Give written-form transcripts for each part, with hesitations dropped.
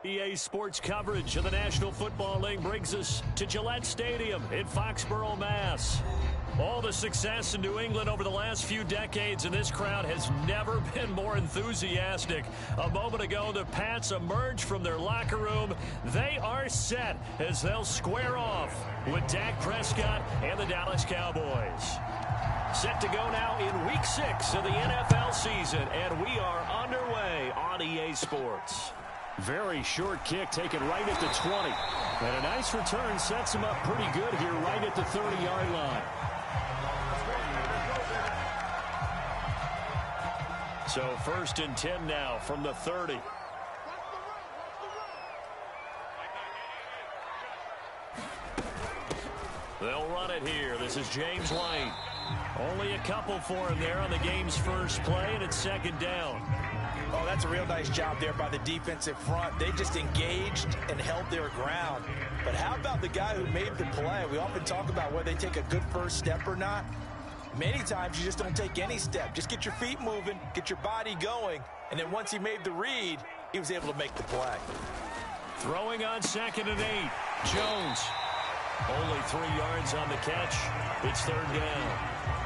EA Sports coverage of the National Football League brings us to Gillette Stadium in Foxborough, Mass. All the success in New England over the last few decades, and this crowd has never been more enthusiastic. A moment ago, the Pats emerged from their locker room. They are set as they'll square off with Dak Prescott and the Dallas Cowboys. Set to go now in Week 6 of the NFL season, and we are underway on EA Sports. Very short kick taken right at the 20. And a nice return sets him up pretty good here right at the 30-yard line. So 1st and 10 now from the 30. They'll run it here. This is James White. Only a couple for him there on the game's first play, and it's 2nd down. Oh, that's a real nice job there by the defensive front. They just engaged and held their ground. But how about the guy who made the play? We often talk about whether they take a good first step or not. Many times you just don't take any step. Just get your feet moving, get your body going, and then once he made the read, he was able to make the play. Throwing on 2nd and 8. Jones. Only 3 yards on the catch. It's 3rd down.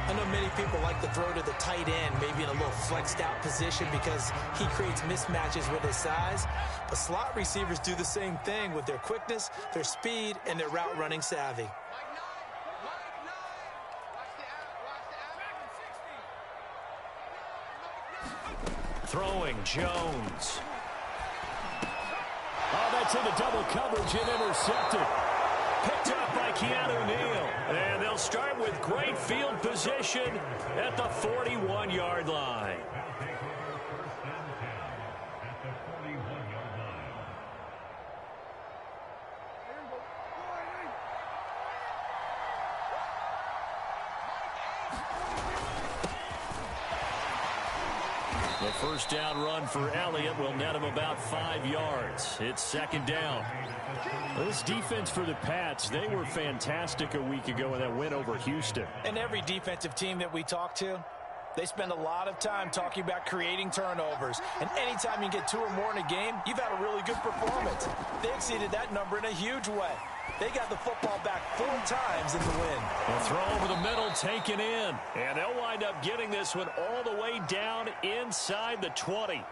I know many people like to throw to the tight end, maybe in a little flexed out position because he creates mismatches with his size. But slot receivers do the same thing with their quickness, their speed, and their route running savvy. Throwing Jones. Oh, that's into double coverage and intercepted. Picked up by Keanu Neal. And they'll start with great field position at the 41-yard line. The 1st down run for Elliott will net him about 5 yards. It's 2nd down. This defense for the Pats, they were fantastic a week ago in that win over Houston. And every defensive team that we talk to, they spend a lot of time talking about creating turnovers. And anytime you get 2 or more in a game, you've had a really good performance. They exceeded that number in a huge way. They got the football back 4 times in the win. A throw over the middle taken in. And they'll wind up getting this one all the way down inside the 20.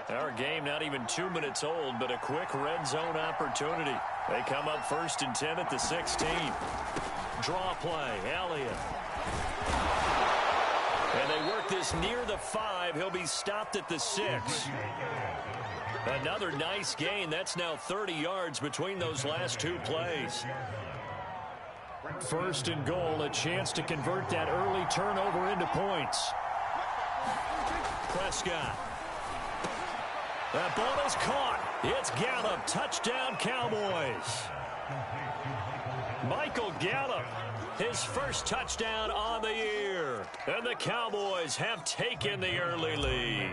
Our game not even 2 minutes old, but a quick red zone opportunity. They come up 1st and 10 at the 16. Draw play, Elliott. And they work this near the 5. He'll be stopped at the 6. Another nice gain. That's now 30 yards between those last 2 plays. 1st and goal, a chance to convert that early turnover into points. Prescott. That ball is caught. It's Gallup. Touchdown, Cowboys. Michael Gallup, his first touchdown on the year. And the Cowboys have taken the early lead.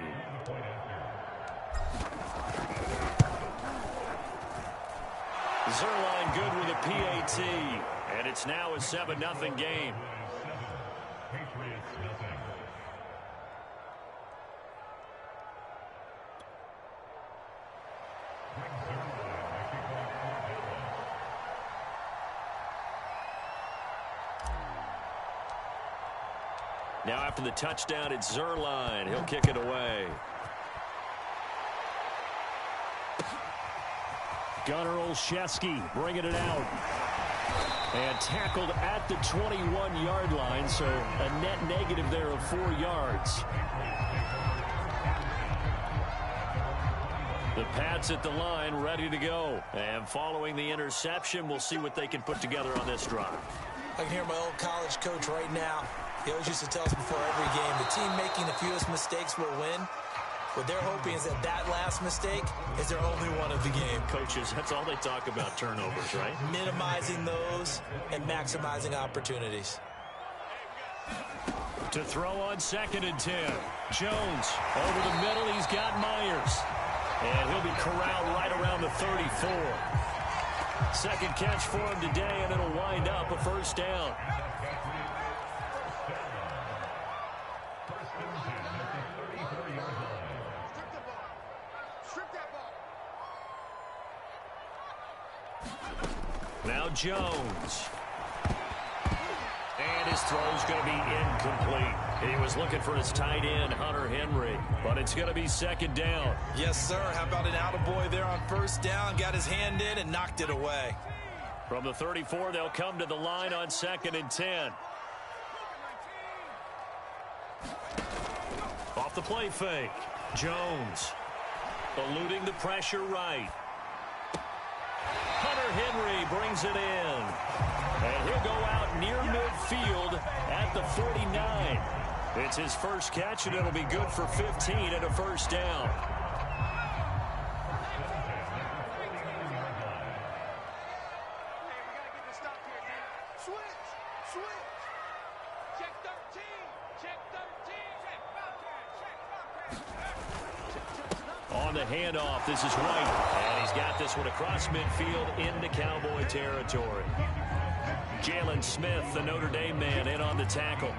Zerline good with a PAT. And it's now a 7-0 game. Now after the touchdown, it's Zerline. He'll kick it away. Gunnar Olszewski bringing it out. And tackled at the 21-yard line, so a net negative there of 4 yards. The Pats at the line, ready to go. And following the interception, we'll see what they can put together on this drive. I can hear my old college coach right now. He always used to tell us before every game, the team making the fewest mistakes will win. What they're hoping is that that last mistake is their only one of the game. Coaches, that's all they talk about, turnovers, right? Minimizing those and maximizing opportunities. To throw on 2nd and 10. Jones over the middle. He's got Myers. And he'll be corralled right around the 34. Second catch for him today, and it'll wind up a 1st down. Now Jones. And his throw's going to be incomplete. He was looking for his tight end, Hunter Henry, but it's going to be second down. Yes, sir. How about an attaboy there on first down? Got his hand in and knocked it away. From the 34, they'll come to the line on 2nd and 10. Off the play fake. Jones eluding the pressure right. Hunter Henry brings it in. And he'll go out near midfield at the 49. It's his first catch, and it'll be good for 15 and a first down. On the handoff, this is White. And he's got this one across midfield into Cowboy territory. Jalen Smith, the Notre Dame man, in on the tackle.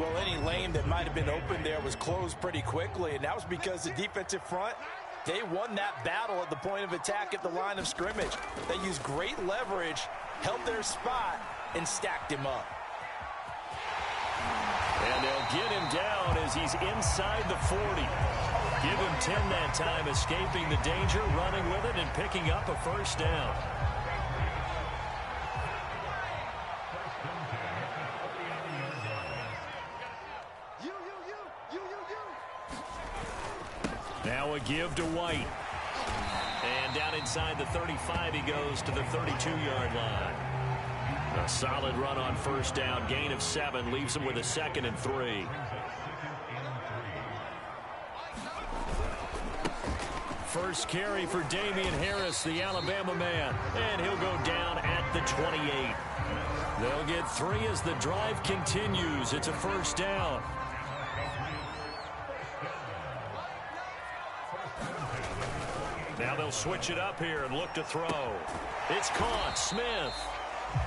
Well, any lane that might have been open there was closed pretty quickly, and that was because the defensive front, they won that battle at the point of attack at the line of scrimmage. They used great leverage, held their spot, and stacked him up. And they'll get him down as he's inside the 40. Give him 10 that time, escaping the danger, running with it, and picking up a first down. Now a give to White. And down inside the 35, he goes to the 32-yard line. A solid run on first down. Gain of 7 leaves him with a 2nd and 3. First carry for Damian Harris, the Alabama man. And he'll go down at the 28. They'll get 3 as the drive continues. It's a first down. Now they'll switch it up here and look to throw. It's caught. Smith.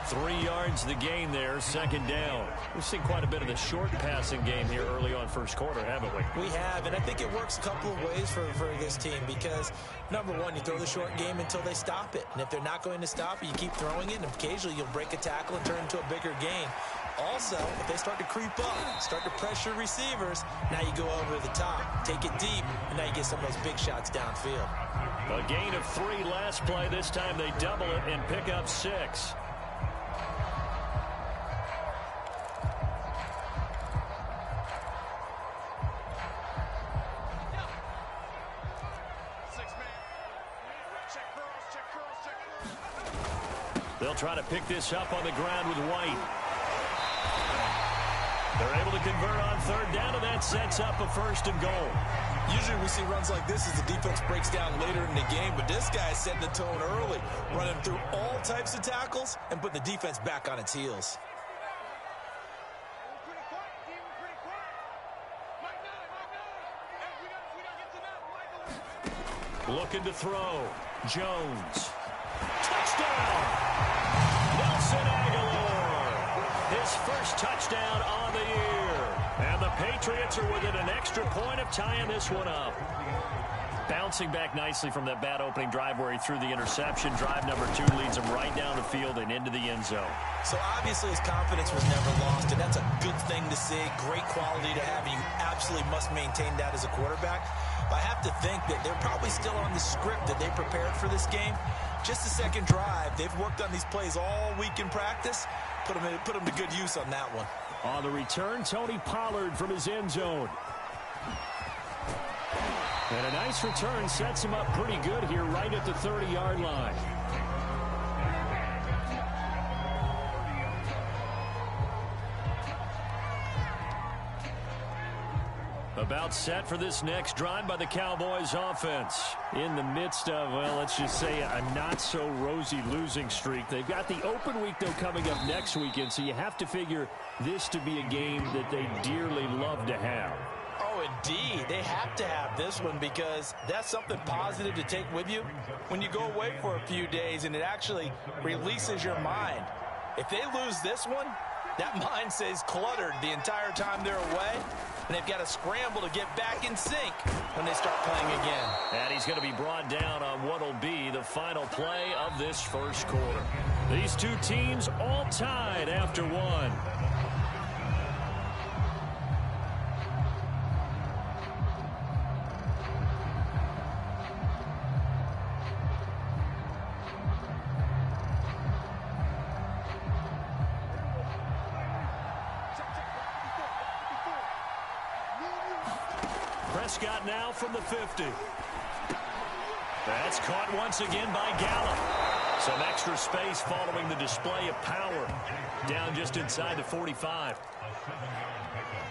3 yards the gain there, 2nd down. We've seen quite a bit of the short passing game here early on first quarter, haven't we? We have, and I think it works a couple of ways for this team because, number one, you throw the short game until they stop it. And if they're not going to stop it, you keep throwing it, and occasionally you'll break a tackle and turn it into a bigger gain. Also, if they start to creep up, start to pressure receivers, now you go over the top, take it deep, and now you get some of those big shots downfield. A gain of 3 last play. This time they double it and pick up 6. They'll try to pick this up on the ground with White. They're able to convert on 3rd down, and that sets up a 1st and goal. Usually we see runs like this as the defense breaks down later in the game, but this guy is setting the tone early, running through all types of tackles and putting the defense back on its heels. Looking to throw. Jones. Touchdown! Nelson Aguilar. His first touchdown on the year. And the Patriots are within an extra point of tying this one up. Bouncing back nicely from that bad opening drive where he threw the interception. Drive number 2 leads him right down the field and into the end zone. So obviously his confidence was never lost, and that's a good thing to see. Great quality to have, and you absolutely must maintain that as a quarterback. But I have to think that they're probably still on the script that they prepared for this game. Just the second drive. They've worked on these plays all week in practice. Put them to good use on that one. On the return, Tony Pollard from his end zone. And a nice return sets him up pretty good here right at the 30-yard line. About set for this next drive by the Cowboys offense. In the midst of, well, let's just say a not-so-rosy losing streak. They've got the open week, though, coming up next weekend, so you have to figure this to be a game that they dearly love to have. Oh, indeed. They have to have this one because that's something positive to take with you when you go away for a few days, and it actually releases your mind. If they lose this one, that mind stays cluttered the entire time they're away, and they've got to scramble to get back in sync when they start playing again. And he's going to be brought down on what will be the final play of this first quarter. These two teams all tied after one. Prescott now from the 50. That's caught once again by Gallup. Some extra space following the display of power. Down just inside the 45.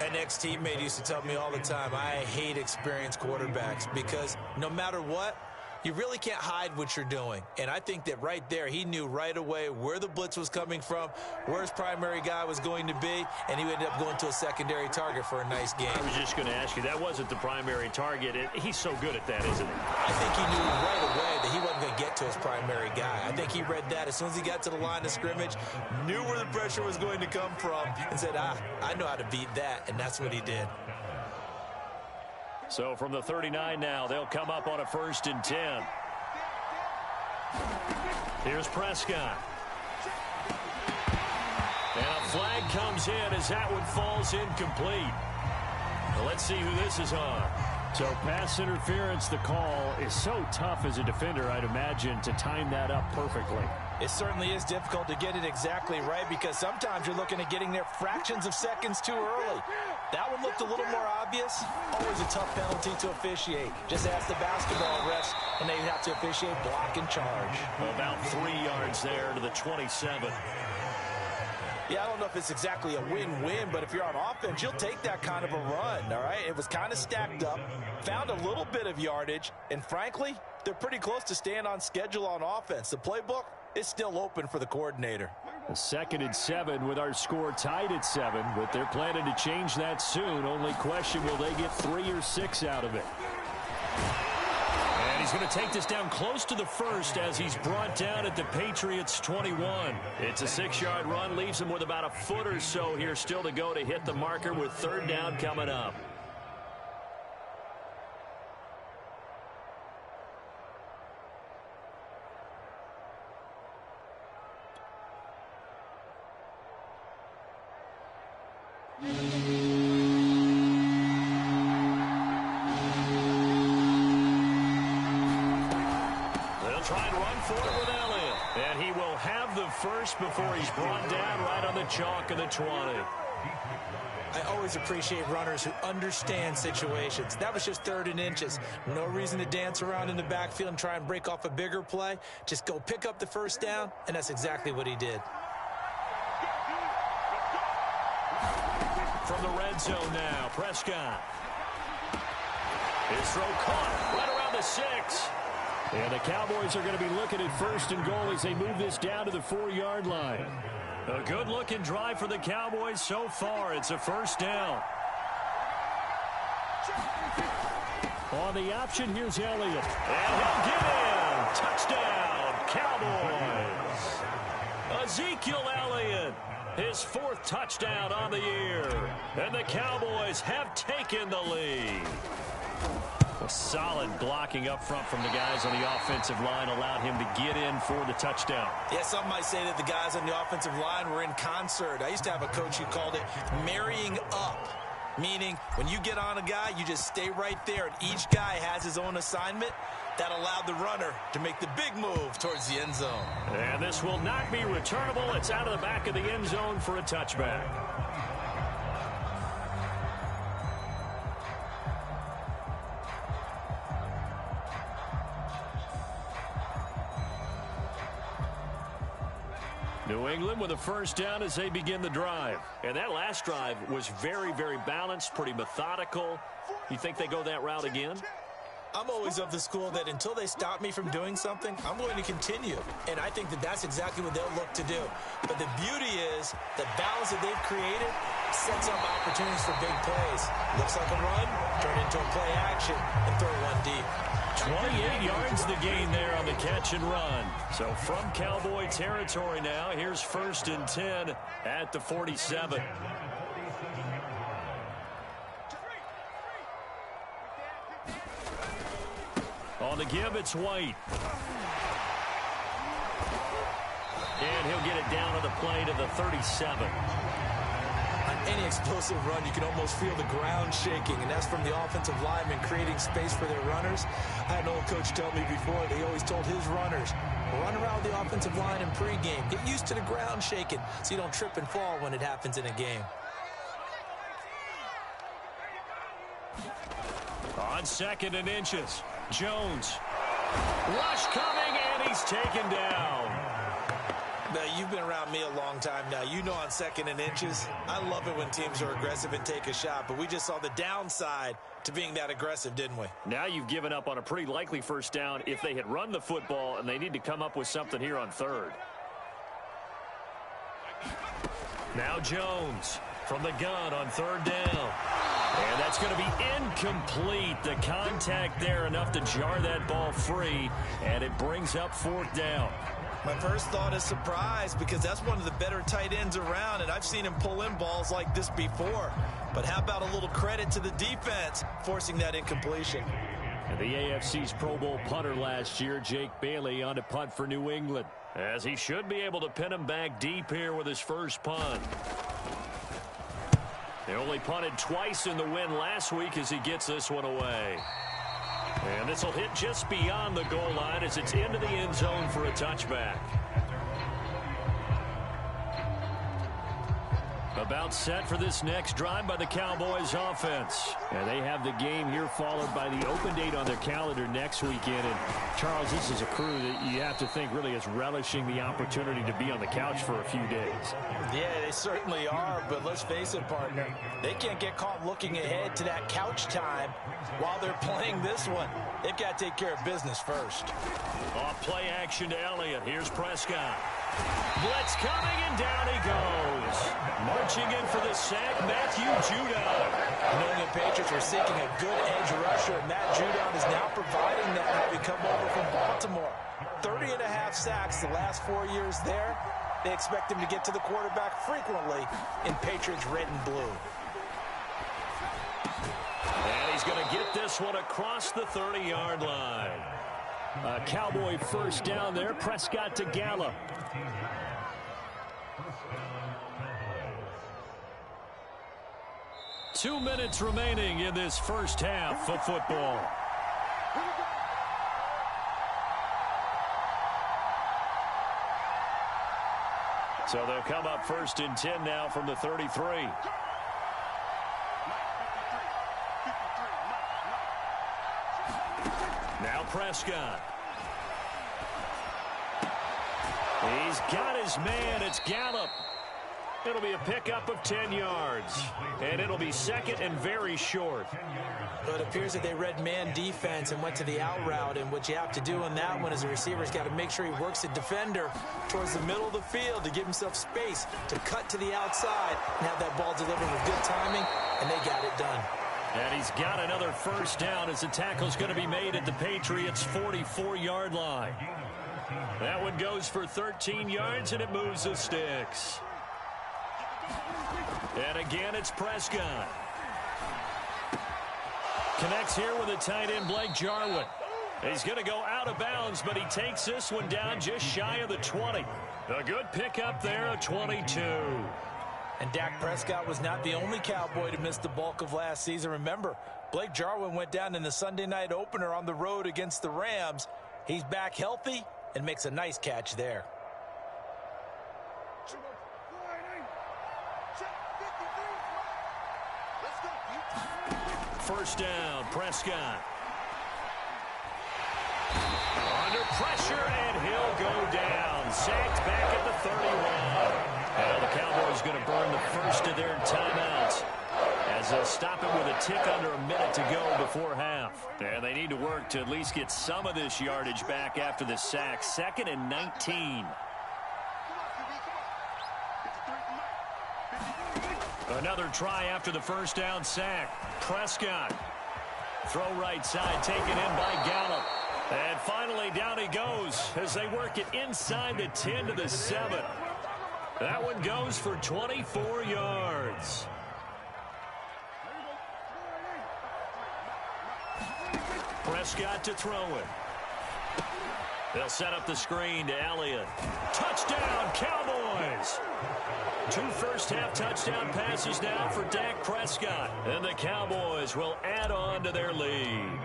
An ex-teammate used to tell me all the time, I hate experienced quarterbacks because no matter what, you really can't hide what you're doing. And I think that right there, he knew right away where the blitz was coming from, where his primary guy was going to be, and he ended up going to a secondary target for a nice game. I was just going to ask you, that wasn't the primary target. He's so good at that, isn't he? I think he knew right away that he wasn't going to get to his primary guy. I think he read that as soon as he got to the line of scrimmage, knew where the pressure was going to come from, and said, I know how to beat that, and that's what he did. So from the 39 now, they'll come up on a 1st and 10. Here's Prescott. And a flag comes in as that one falls incomplete. Well, let's see who this is on. So pass interference, the call is so tough as a defender, I'd imagine, to time that up perfectly. It certainly is difficult to get it exactly right because sometimes you're looking at getting there fractions of seconds too early. That one looked a little more obvious. Always a tough penalty to officiate. Just ask the basketball refs, and they have to officiate block and charge. About 3 yards there to the 27. Yeah, I don't know if it's exactly a win-win, but if you're on offense, you'll take that kind of a run, all right? It was kind of stacked up, found a little bit of yardage, and frankly, they're pretty close to staying on schedule on offense. The playbook is still open for the coordinator. A 2nd and 7 with our score tied at 7, but they're planning to change that soon. Only question, will they get 3 or 6 out of it? And he's going to take this down close to the 1st as he's brought down at the Patriots' 21. It's a 6-yard run, leaves him with about a foot or so here still to go to hit the marker with 3rd down coming up. First before he's brought down right on the chalk of the 20. I always appreciate runners who understand situations. That was just 3rd and inches. No reason to dance around in the backfield and try and break off a bigger play. Just go pick up the 1st down, and that's exactly what he did. From the red zone now, Prescott. His throw caught right around the 6. And the Cowboys are going to be looking at 1st and goal as they move this down to the 4-yard line. A good-looking drive for the Cowboys so far. It's a 1st down. On the option, here's Elliott. And he'll get in. Touchdown, Cowboys. Ezekiel Elliott, his 4th touchdown on the year. And the Cowboys have taken the lead. Solid blocking up front from the guys on the offensive line allowed him to get in for the touchdown. Yeah, some might say that the guys on the offensive line were in concert. I used to have a coach who called it marrying up, meaning when you get on a guy, you just stay right there, and each guy has his own assignment. That allowed the runner to make the big move towards the end zone. And this will not be returnable. It's out of the back of the end zone for a touchback. New England with a 1st down as they begin the drive. And that last drive was very, very balanced, pretty methodical. You think they go that route again? I'm always of the school that until they stop me from doing something, I'm going to continue. And I think that that's exactly what they'll look to do. But the beauty is the balance that they've created sets up opportunities for big plays. Looks like a run, turn into a play action, and throw one deep. 28 yards the gain there on the catch and run. So from Cowboy territory now, here's 1st and 10 at the 47. On the give, it's White. And he'll get it down to the play to the 37. On any explosive run, you can almost feel the ground shaking, and that's from the offensive linemen creating space for their runners. I had an old coach tell me before, they always told his runners, run around the offensive line in pregame. Get used to the ground shaking so you don't trip and fall when it happens in a game. On 2nd and inches, Jones. Rush coming, and he's taken down. Now, you've been around me a long time now. You know on 2nd and inches, I love it when teams are aggressive and take a shot, but we just saw the downside to being that aggressive, didn't we? Now you've given up on a pretty likely first down if they had run the football, and they need to come up with something here on 3rd. Now Jones from the gun on 3rd down. And that's going to be incomplete. The contact there enough to jar that ball free, and it brings up 4th down. My first thought is surprise, because that's one of the better tight ends around, and I've seen him pull in balls like this before. But how about a little credit to the defense forcing that incompletion? And the AFC's Pro Bowl punter last year, Jake Bailey, on to punt for New England, as he should be able to pin him back deep here with his first punt. They only punted twice in the win last week as he gets this one away. And this will hit just beyond the goal line as it's into the end zone for a touchback. About set for this next drive by the Cowboys offense. And they have the game here followed by the open date on their calendar next weekend. And Charles, this is a crew that you have to think really is relishing the opportunity to be on the couch for a few days. Yeah, they certainly are, but let's face it, partner. They can't get caught looking ahead to that couch time while they're playing this one. They've got to take care of business first. Off play action to Elliott. Here's Prescott. Blitz coming, and down he goes. Marching in for the sack, Matthew Judon. Knowing the Patriots were seeking a good edge rusher, Matt Judon is now providing that having come over from Baltimore. 30.5 sacks the last 4 years there. They expect him to get to the quarterback frequently in Patriots red and blue. And he's going to get this one across the 30-yard line. A Cowboy first down there. Prescott to Gallup. Two minutes remaining in this first half of football. So they'll come up 1st and 10 now from the 33. Now Prescott. He's got his man. It's Gallup. It'll be a pickup of 10 yards. And it'll be 2nd and very short. Well, it appears that they read man defense and went to the out route. And what you have to do on that one is the receiver's got to make sure he works the defender towards the middle of the field to give himself space to cut to the outside and have that ball delivered with good timing. And they got it done. And he's got another first down as the tackle's going to be made at the Patriots' 44-yard line. That one goes for 13 yards, and it moves the sticks. And again, it's Prescott. Connects here with a tight end, Blake Jarwin. He's going to go out of bounds, but he takes this one down just shy of the 20. A good pickup there, a 22. And Dak Prescott was not the only Cowboy to miss the bulk of last season. Remember, Blake Jarwin went down in the Sunday night opener on the road against the Rams. He's back healthy and makes a nice catch there. First down, Prescott. Under pressure, and he'll go down. Sacked back at the 31. Now the Cowboys going to burn the first of their timeouts as they'll stop it with a tick under a minute to go before half. And they need to work to at least get some of this yardage back after the sack. 2nd and 19. Another try after the first down sack. Prescott. Throw right side, taken in by Gallup. And finally down he goes as they work it inside the 10 to the 7. That one goes for 24 yards. Prescott to throw it. They'll set up the screen to Elliott. Touchdown, Cowboys! 2 first-half touchdown passes now for Dak Prescott. And the Cowboys will add on to their lead.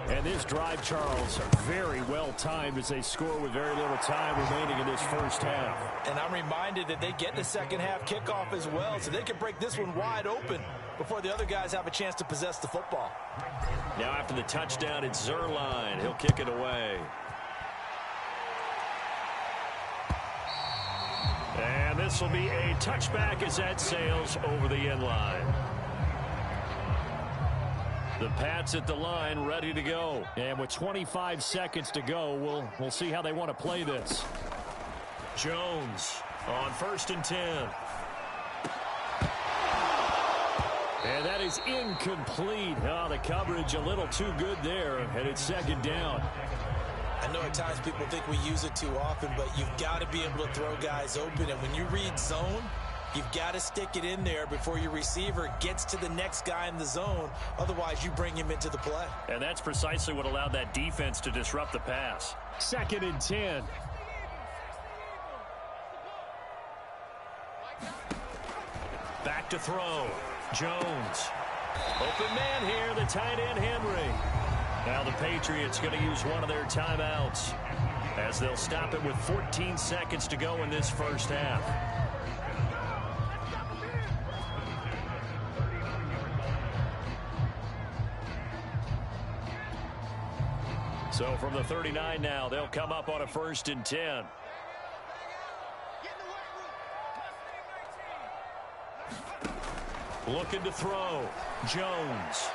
And this drive, Charles, very well timed as they score with very little time remaining in this first half. And I'm reminded that they get the second half kickoff as well, so they can break this one wide open before the other guys have a chance to possess the football. Now after the touchdown, it's Zerline. He'll kick it away. And this will be a touchback as that sails over the end line. The Pats at the line, ready to go. And with 25 seconds to go, we'll see how they want to play this. Jones on 1st and 10. And that is incomplete. Oh, the coverage a little too good there, and it's 2nd down. I know at times people think we use it too often, but you've got to be able to throw guys open. And when you read zone, you've got to stick it in there before your receiver gets to the next guy in the zone. Otherwise, you bring him into the play. And that's precisely what allowed that defense to disrupt the pass. 2nd and 10. Back to throw. Jones. Open man here, the tight end Henry. Now the Patriots going to use one of their timeouts as they'll stop it with 14 seconds to go in this first half. So from the 39 now, they'll come up on a 1st and 10. Looking to throw. Jones.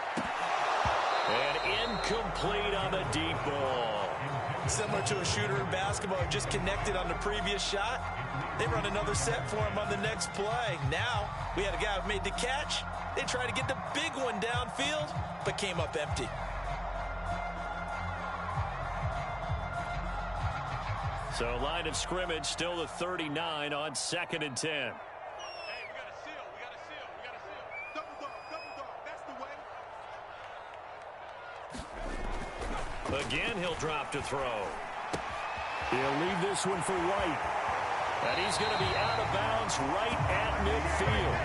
And incomplete on the deep ball. Similar to a shooter in basketball who just connected on the previous shot. They run another set for him on the next play. Now, we had a guy who made the catch. They tried to get the big one downfield, but came up empty. So line of scrimmage still the 39 on 2nd and 10. Again, he'll drop to throw. He'll leave this one for White. And he's going to be out of bounds right at midfield.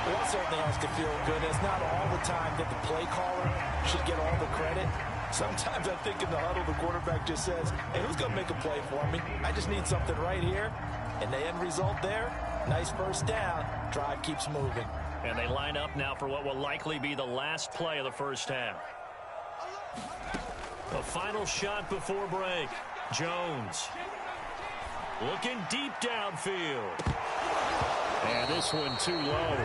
Well, that certainly has to feel good. It's not all the time that the play caller should get all the credit. Sometimes I think in the huddle, the quarterback just says, hey, who's going to make a play for me? I just need something right here. And the end result there, nice first down. Drive keeps moving. And they line up now for what will likely be the last play of the first half. A final shot before break. Jones. Looking deep downfield. And this one too low.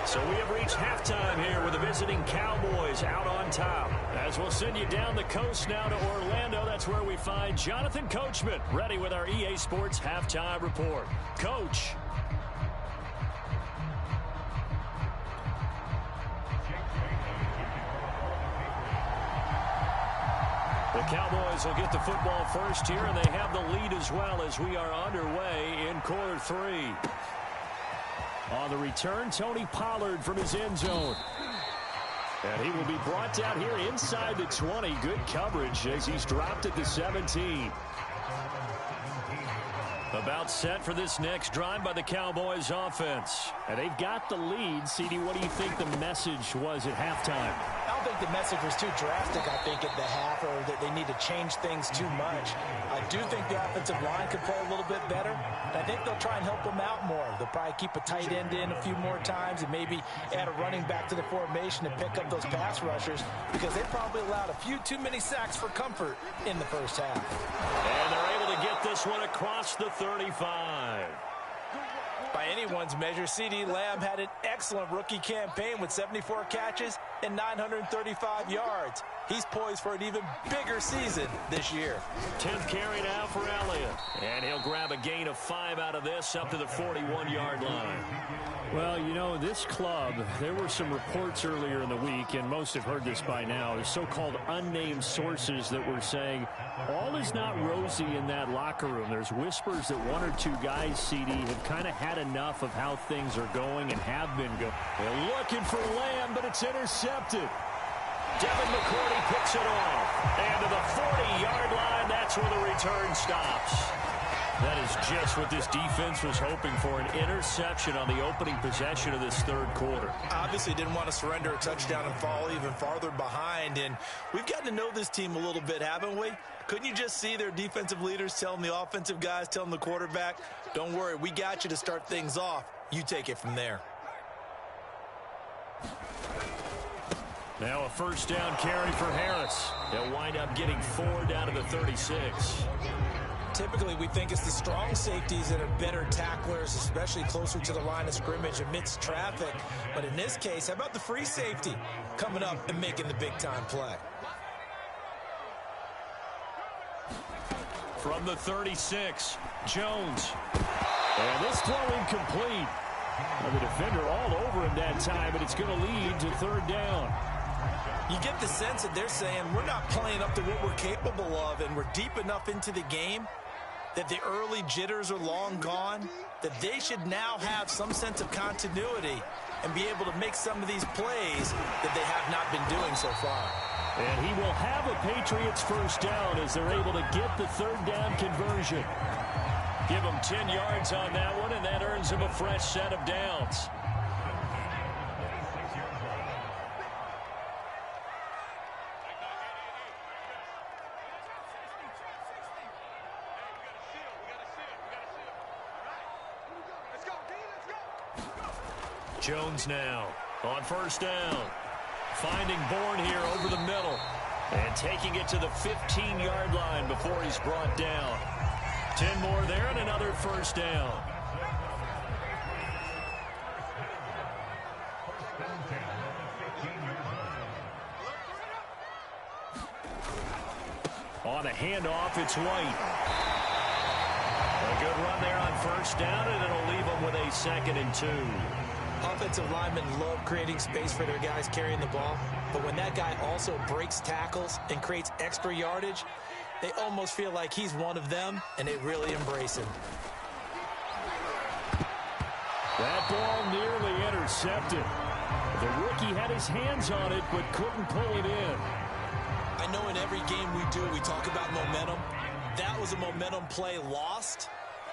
So we have reached halftime here with the visiting Cowboys out on top. As we'll send you down the coast now to Orlando, that's where we find Jonathan Coachman ready with our EA Sports halftime report. Coach. The Cowboys will get the football first here, and they have the lead as well as we are underway in quarter 3. On the return, Tony Pollard from his end zone. And he will be brought down here inside the 20. Good coverage as he's dropped at the 17. About set for this next drive by the Cowboys offense. And they've got the lead. CD, what do you think the message was at halftime? I don't think the message was too drastic, I think, at the half, or that they need to change things too much. I do think the offensive line could play a little bit better. I think they'll try and help them out more. They'll probably keep a tight end in a few more times and maybe add a running back to the formation to pick up those pass rushers, because they probably allowed a few too many sacks for comfort in the first half. And they're able to get this one across the 35. By anyone's measure, CeeDee Lamb had an excellent rookie campaign with 74 catches and 935 yards. He's poised for an even bigger season this year. 10th carry now for Elliott. And he'll grab a gain of 5 out of this up to the 41-yard line. Well, you know, this club, there were some reports earlier in the week, and most have heard this by now, the so-called unnamed sources that were saying all is not rosy in that locker room. There's whispers that 1 or 2 guys, CD, have kind of had enough of how things are going and have been going. They're looking for Lamb, but it's intercepted. Devin McCourty picks it off. And to the 40-yard line, that's where the return stops. That is just what this defense was hoping for, an interception on the opening possession of this third quarter. Obviously didn't want to surrender a touchdown and fall even farther behind, and we've gotten to know this team a little bit, haven't we? Couldn't you just see their defensive leaders telling the offensive guys, telling the quarterback, don't worry, we got you to start things off. You take it from there. Now a first down carry for Harris. They'll wind up getting 4 down to the 36. Typically, we think it's the strong safeties that are better tacklers, especially closer to the line of scrimmage amidst traffic. But in this case, how about the free safety coming up and making the big-time play? From the 36, Jones. And this throw incomplete. The defender all over him that time, but it's going to lead to third down. You get the sense that they're saying we're not playing up to what we're capable of, and we're deep enough into the game that the early jitters are long gone, that they should now have some sense of continuity and be able to make some of these plays that they have not been doing so far. And he will have a Patriots first down as they're able to get the third down conversion. Give him 10 yards on that one, and that earns him a fresh set of downs. Jones now on first down. Finding Bourne here over the middle. And taking it to the 15-yard line before he's brought down. 10 more there and another first down. On a handoff, it's White. A good run there on first down, and it'll leave them with a 2nd and 2. Offensive linemen love creating space for their guys carrying the ball, but when that guy also breaks tackles and creates extra yardage, they almost feel like he's one of them, and they really embrace him. That ball nearly intercepted. The rookie had his hands on it, but couldn't pull it in. I know in every game we do, we talk about momentum. That was a momentum play lost.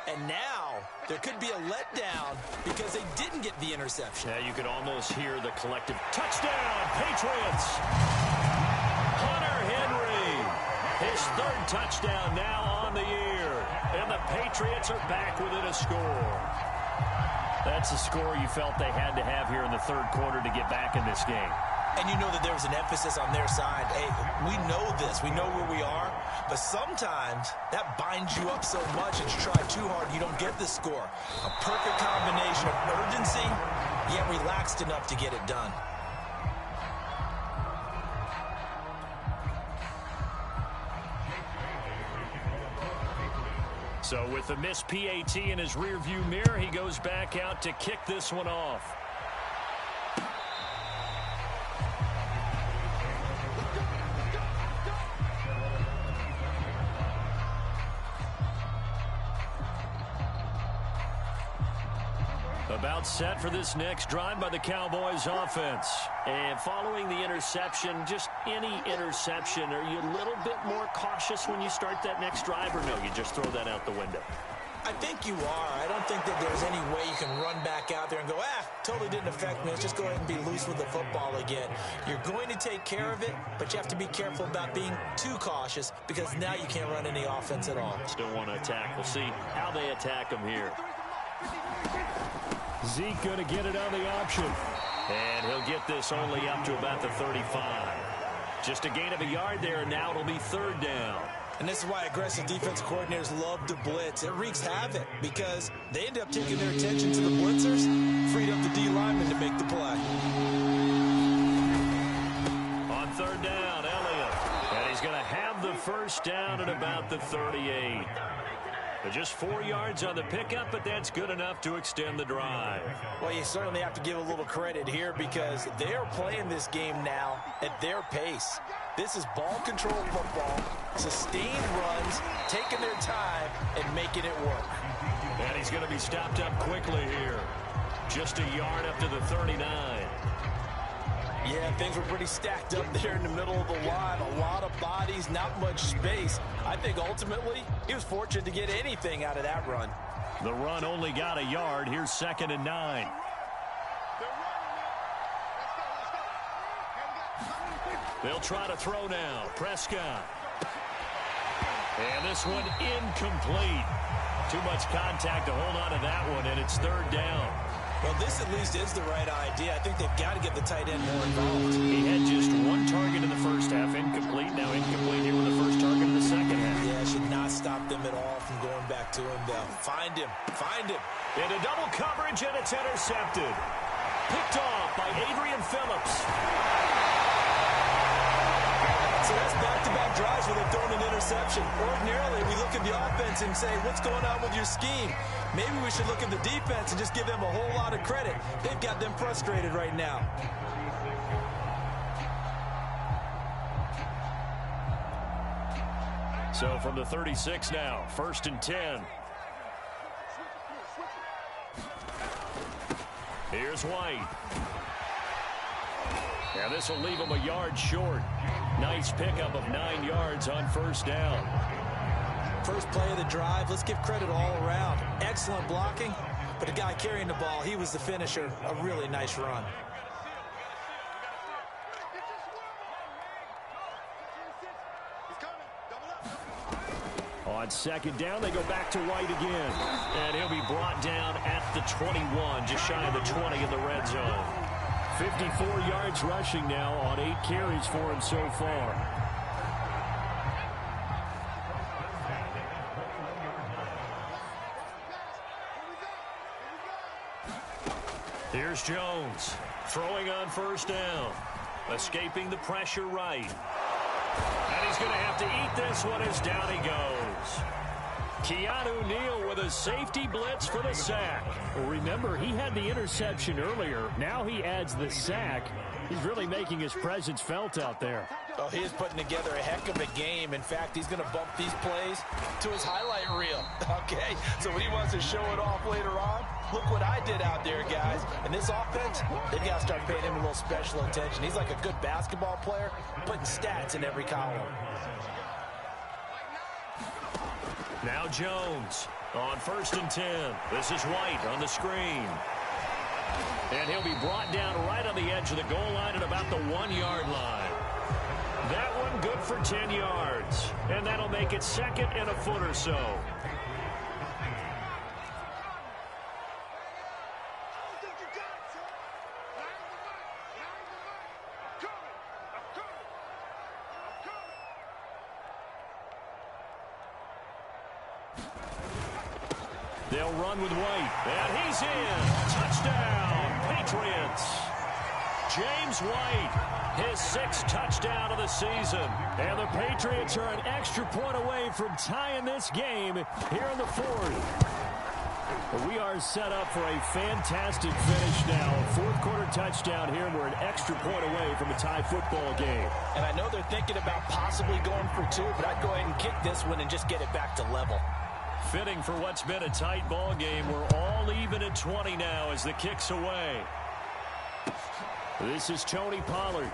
And now there could be a letdown because they didn't get the interception. Yeah, you could almost hear the collective touchdown, Patriots. Hunter Henry, his 3rd touchdown now on the year. And the Patriots are back within a score. That's a score you felt they had to have here in the 3rd quarter to get back in this game. And you know that there was an emphasis on their side. Hey, we know this. We know where we are. But sometimes that binds you up so much that you try too hard, you don't get the score. A perfect combination of urgency, yet relaxed enough to get it done. So with the missed PAT in his rearview mirror, he goes back out to kick this one off. About set for this next drive by the Cowboys offense. And following the interception, just any interception, are you a little bit more cautious when you start that next drive, or no, you just throw that out the window? I think you are. I don't think that there's any way you can run back out there and go, totally didn't affect me. Let's just go ahead and be loose with the football again. You're going to take care of it, but you have to be careful about being too cautious because now you can't run any offense at all. Still want to attack. We'll see how they attack him here. Zeke going to get it on the option. And he'll get this only up to about the 35. Just a gain of a yard there, and now it'll be 3rd down. And this is why aggressive defense coordinators love to blitz. It wreaks havoc because they end up taking their attention to the blitzers, freed up the D lineman to make the play. On 3rd down, Elliott. And he's going to have the first down at about the 38. Just 4 yards on the pickup, but that's good enough to extend the drive. Well, you certainly have to give a little credit here because they are playing this game now at their pace. This is ball control football, sustained runs, taking their time, and making it work. And he's going to be stopped up quickly here. Just a yard up to the 39. Yeah, things were pretty stacked up there in the middle of the line. A lot of bodies, not much space. I think ultimately he was fortunate to get anything out of that run. The run only got a yard. Here's 2nd and 9. They'll try to throw now. Prescott. And this one incomplete. Too much contact to hold on to that one, and it's 3rd down. Well, this at least is the right idea. I think they've got to get the tight end more involved. He had just 1 target in the first half, incomplete. Now incomplete here with the first target in the second half. Yeah, it should not stop them at all from going back to him, though. Find him. Into double coverage, and it's intercepted. Picked off by Adrian Phillips. So that's back-to-back drives where they've thrown an interception. Ordinarily, we look at the offense and say, what's going on with your scheme? Maybe we should look at the defense and just give them a whole lot of credit. They've got them frustrated right now. So from the 36 now, 1st and 10. Here's White. Now this will leave him a yard short. Nice pickup of 9 yards on 1st down. First play of the drive, let's give credit all around. Excellent blocking, but the guy carrying the ball, he was the finisher. A really nice run. On 2nd down, they go back to White again. And he'll be brought down at the 21, just shy of the 20 in the red zone. 54 yards rushing now on 8 carries for him so far. Here's Jones, throwing on 1st down. Escaping the pressure right. And he's going to have to eat this one as down he goes. Keanu Neal with a safety blitz for the sack. Well, remember, he had the interception earlier. Now he adds the sack. He's really making his presence felt out there. Oh, he is putting together a heck of a game. In fact, he's going to bump these plays to his highlight reel. Okay, so when he wants to show it off later on, look what I did out there, guys. And this offense, they've got to start paying him a little special attention. He's like a good basketball player, putting stats in every column. Now Jones on 1st and 10. This is White on the screen. And he'll be brought down right on the edge of the goal line at about the 1-yard line. That one good for 10 yards. And that'll make it 2nd and a foot or so. They'll run with White, and he's in. Touchdown, Patriots. James White, his 6th touchdown of the season. And the Patriots are an extra point away from tying this game here in the 4th. We are set up for a fantastic finish now. A 4th quarter touchdown here, and we're an extra point away from a tie football game. And I know they're thinking about possibly going for 2, but I'd go ahead and kick this one and just get it back to level. Fitting for what's been a tight ball game. We're all even at 20 now as the kick's away. This is Tony Pollard.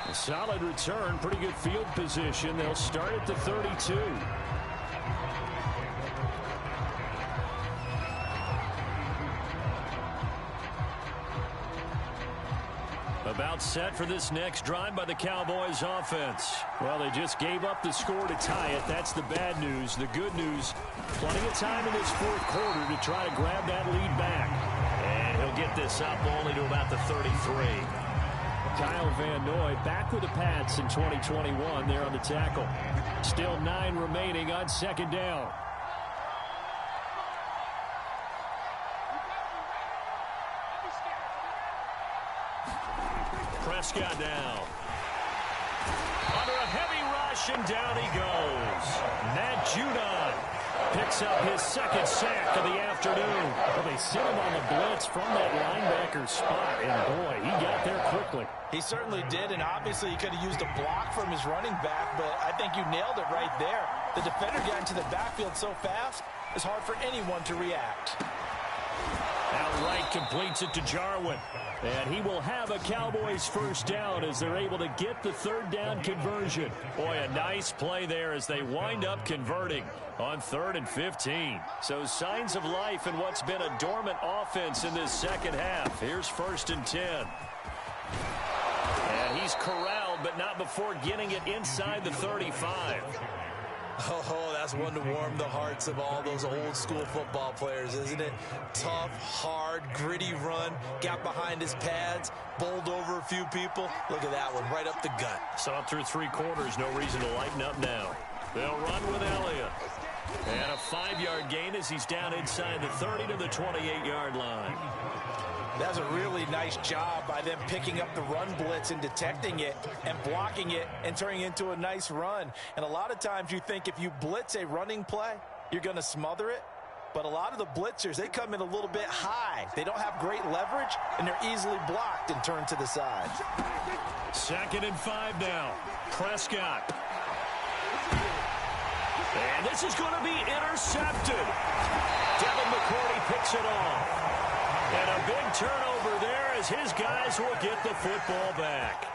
A solid return, pretty good field position. They'll start at the 32. About set for this next drive by the Cowboys offense. Well, they just gave up the score to tie it. That's the bad news. The good news, plenty of time in this 4th quarter to try to grab that lead back. And he'll get this up only to about the 33. Kyle Van Noy back with the Pats in 2021 there on the tackle. Still 9 remaining on 2nd down. Prescott now. Under a heavy rush, and down he goes. Matt Judon picks up his 2nd sack of the afternoon. Well, they sent him on the blitz from that linebacker spot, and boy, he got there quickly. He certainly did, and obviously he could have used a block from his running back, but I think you nailed it right there. The defender got into the backfield so fast, it's hard for anyone to react. Outright completes it to Jarwin. And he will have a Cowboys first down as they're able to get the third down conversion. Boy, a nice play there as they wind up converting on 3rd and 15. So signs of life in what's been a dormant offense in this second half. Here's 1st and 10. And he's corralled, but not before getting it inside the 35. Oh, that's one to warm the hearts of all those old school football players, isn't it? Tough, hard, gritty run, got behind his pads, bowled over a few people. Look at that one, right up the gut. So up through 3 quarters, no reason to lighten up now. They'll run with Elliott. And a 5-yard gain as he's down inside the 30 to the 28-yard line. That's a really nice job by them picking up the run blitz and detecting it and blocking it and turning it into a nice run. And a lot of times you think if you blitz a running play, you're going to smother it. But a lot of the blitzers, they come in a little bit high. They don't have great leverage, and they're easily blocked and turned to the side. 2nd and 5 now. Prescott. And this is going to be intercepted. Devin McCourty picks it off. And a big turnover there as his guys will get the football back.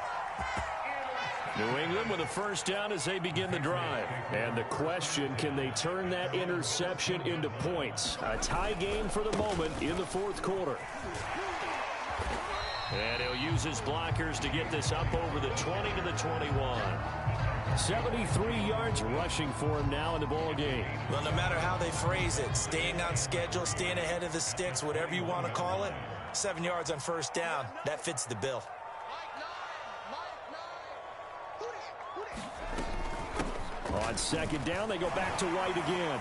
New England with a first down as they begin the drive. And the question, can they turn that interception into points? A tie game for the moment in the 4th quarter. And he'll use his blockers to get this up over the 20 to the 21. 73 yards rushing for him now in the ball game. Well, no matter how they phrase it, staying on schedule, staying ahead of the sticks, whatever you want to call it, 7 yards on first down, that fits the bill. On 2nd down, they go back to White again.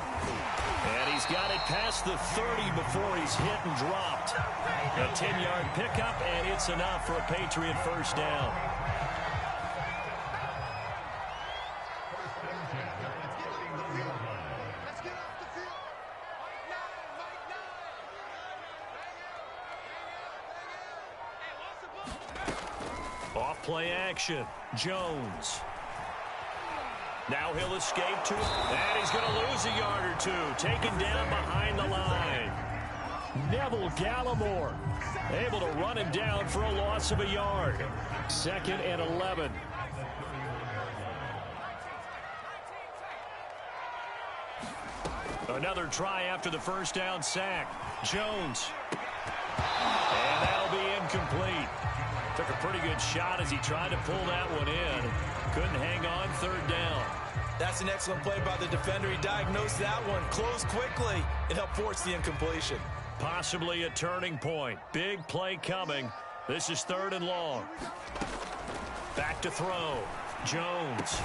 And he's got it past the 30 before he's hit and dropped. A 10-yard pickup, and it's enough for a Patriot first down. Off-play action. Jones. Now he'll escape to it, and he's going to lose a yard or 2. Taken down behind the line. Neville Gallimore able to run him down for a loss of a yard. 2nd and 11. Another try after the first down sack. Jones. And that'll be incomplete. Took a pretty good shot as he tried to pull that one in. Couldn't hang on 3rd down. That's an excellent play by the defender. He diagnosed that one, closed quickly, and helped force the incompletion. Possibly a turning point. Big play coming. This is 3rd and long. Back to throw. Jones.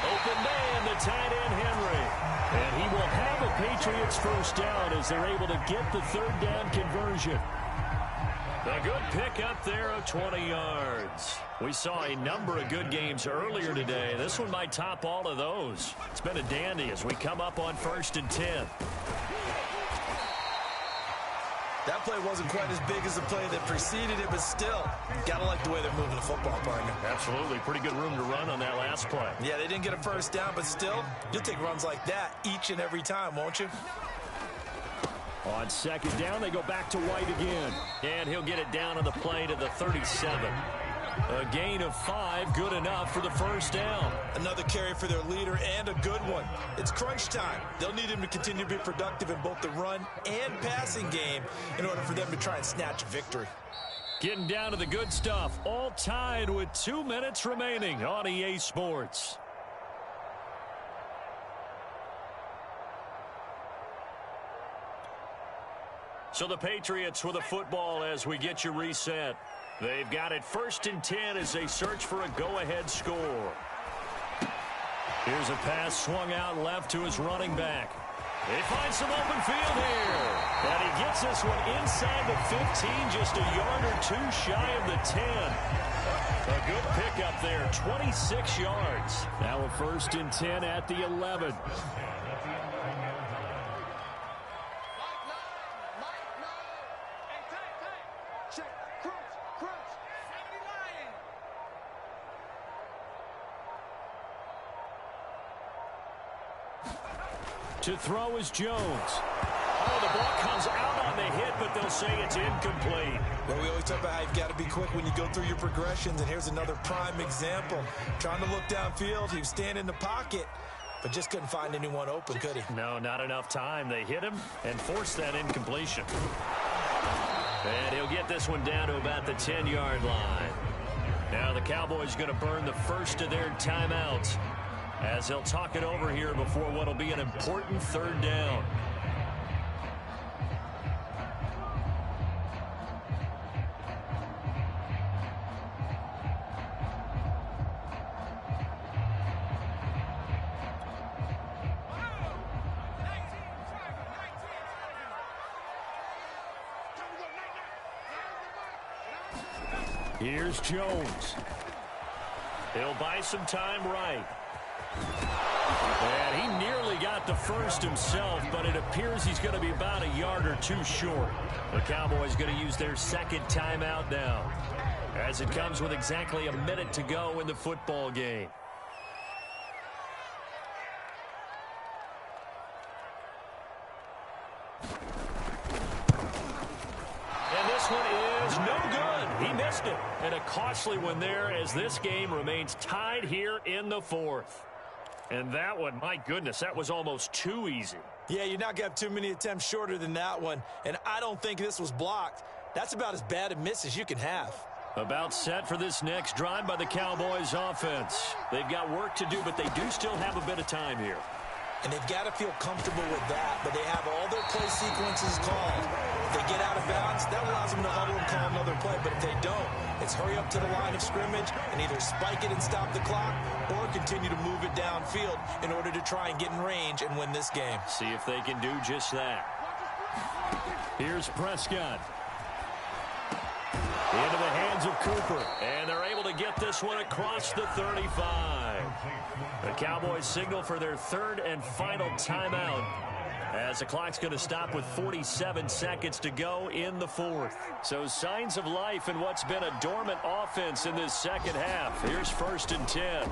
Open man, the tight end Henry. And he will have a Patriots first down as they're able to get the 3rd down conversion. A good pick up there of 20 yards. We saw a number of good games earlier today. This one might top all of those. It's been a dandy as we come up on 1st and 10. That play wasn't quite as big as the play that preceded it, but still, gotta like the way they're moving the football, partner. Absolutely. Pretty good room to run on that last play. Yeah, they didn't get a first down, but still, you'll take runs like that each and every time, won't you? On 2nd down, they go back to White again. And he'll get it down on the play to the 37. A gain of 5, good enough for the first down. Another carry for their leader and a good one. It's crunch time. They'll need him to continue to be productive in both the run and passing game in order for them to try and snatch a victory. Getting down to the good stuff, all tied with 2 minutes remaining on EA Sports. So the Patriots with a football as we get you reset. They've got it 1st and 10 as they search for a go-ahead score. Here's a pass swung out left to his running back. They find some open field here. And he gets this one inside the 15, just a yard or 2 shy of the 10. A good pickup there, 26 yards. Now a 1st and 10 at the 11. To throw is Jones. Oh, the the ball comes out on the hit, but they'll say it's incomplete. Well, we always talk about how you've got to be quick when you go through your progressions, and here's another prime example. Trying to look downfield, he was standing in the pocket, but just couldn't find anyone open, could he? No, not enough time. They hit him and forced that incompletion. And he'll get this one down to about the 10-yard line. Now the Cowboys going to burn the first of their timeouts as they'll talk it over here before what will be an important third down. Here's Jones. He'll buy some time right. And he nearly got the first himself, but it appears he's going to be about a yard or two short. The Cowboys going to use their second timeout now, as it comes with exactly a minute to go in the football game. And this one is no good. He missed it. And a costly one there as this game remains tied here in the fourth. And that one, my goodness, that was almost too easy. Yeah, you're not going to have too many attempts shorter than that one. And I don't think this was blocked. That's about as bad a miss as you can have. About set for this next drive by the Cowboys offense. They've got work to do, but they do still have a bit of time here. And they've got to feel comfortable with that, but they have all their play sequences called. If they get out of bounds, that allows them to huddle and call another play. But if they don't, it's hurry up to the line of scrimmage and either spike it and stop the clock or continue to move it downfield in order to try and get in range and win this game. See if they can do just that. Here's Prescott. Into the hands of Cooper, and they're able to get this one across the 35. The Cowboys signal for their third and final timeout as the clock's going to stop with 47 seconds to go in the fourth. So signs of life in what's been a dormant offense in this second half. Here's 1st and 10.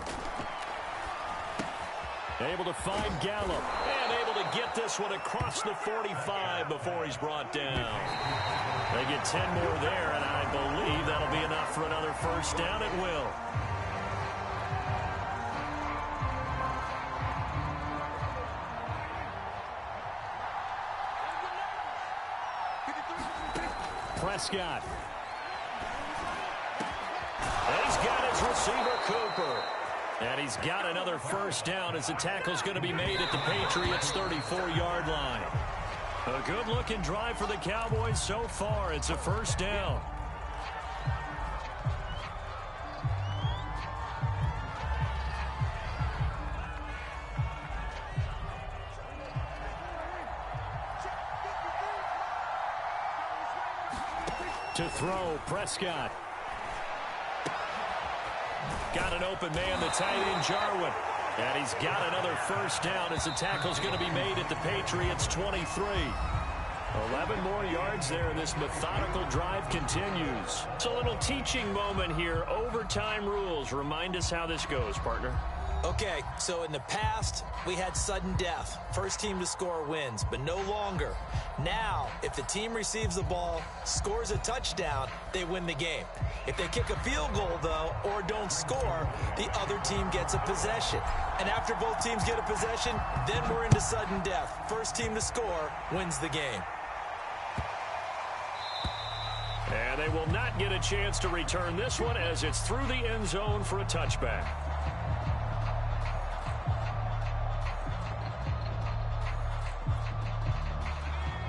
Able to find Gallup, and able to get this one across the 45 before he's brought down. They get 10 more there, and I believe that'll be enough for another first down. It will. Prescott. And he's got his receiver, Cooper. And he's got another first down as the tackle's going to be made at the Patriots' 34-yard line. A good-looking drive for the Cowboys so far. It's a first down. To throw, Prescott. Got an open man, the tight end, Jarwin. And he's got another first down as the tackle's going to be made at the Patriots' 23. 11 more yards there, and this methodical drive continues. It's a little teaching moment here. Overtime rules. Remind us how this goes, partner. Okay, so in the past, we had sudden death. First team to score wins, but no longer. Now, if the team receives the ball, scores a touchdown, they win the game. If they kick a field goal, though, or don't score, the other team gets a possession. And after both teams get a possession, then we're into sudden death. First team to score wins the game. And they will not get a chance to return this one as it's through the end zone for a touchback.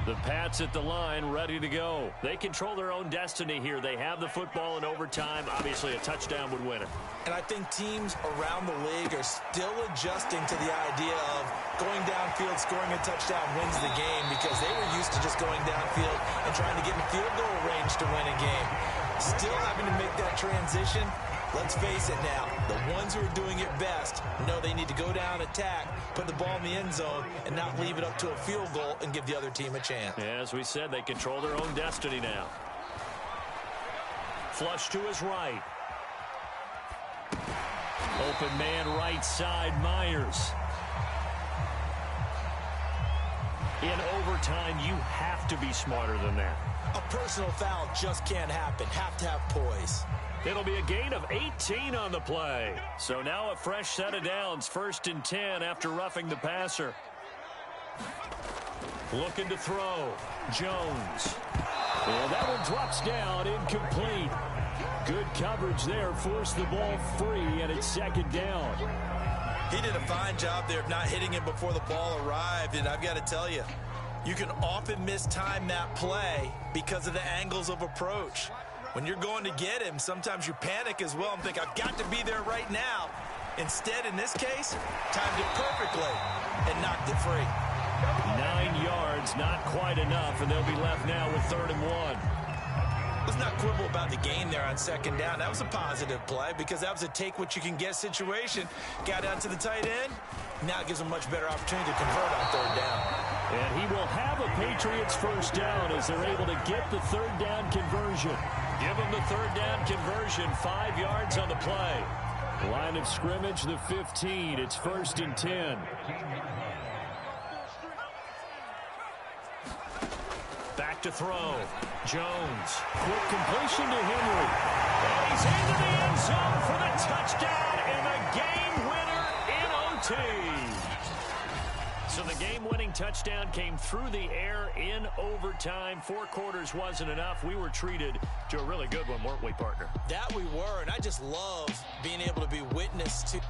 The Pats at the line, ready to go. They control their own destiny here. They have the football in overtime. Obviously, a touchdown would win it. And I think teams around the league are still adjusting to the idea of going downfield, scoring a touchdown wins the game, because they were used to just going downfield and trying to get in field goal range to win a game. Still having to make that transition. Let's face it now, the ones who are doing it best know they need to go down, attack, put the ball in the end zone, and not leave it up to a field goal and give the other team a chance. Yeah, as we said, they control their own destiny now. Flush to his right. Open man right side, Myers. In overtime, you have to be smarter than that. A personal foul just can't happen. Have to have poise. It'll be a gain of 18 on the play. So now a fresh set of downs, 1st and 10 after roughing the passer. Looking to throw. Jones. And that one drops down, incomplete. Good coverage there, forced the ball free, and it's 2nd down. He did a fine job there of not hitting him before the ball arrived, and I've got to tell you, you can often mistime that play because of the angles of approach. When you're going to get him, sometimes you panic as well and think, I've got to be there right now. Instead, in this case, timed it perfectly and knocked it free. 9 yards, not quite enough, and they'll be left now with 3rd and 1. Let's not quibble about the gain there on 2nd down. That was a positive play because that was a take-what-you-can-get situation. Got out to the tight end. Now it gives them a much better opportunity to convert on 3rd down. And he will have a Patriots 1st down as they're able to get the 3rd down conversion. Give them the 3rd down conversion, 5 yards on the play. Line of scrimmage, the 15. It's 1st and 10. Back to throw. Jones. Quick completion to Henry. And he's into the end zone for the touchdown and the game winner in OT. So the game-winning touchdown came through the air in overtime. 4 quarters wasn't enough. We were treated to a really good one, weren't we, partner? That we were, and I just love being able to be witness to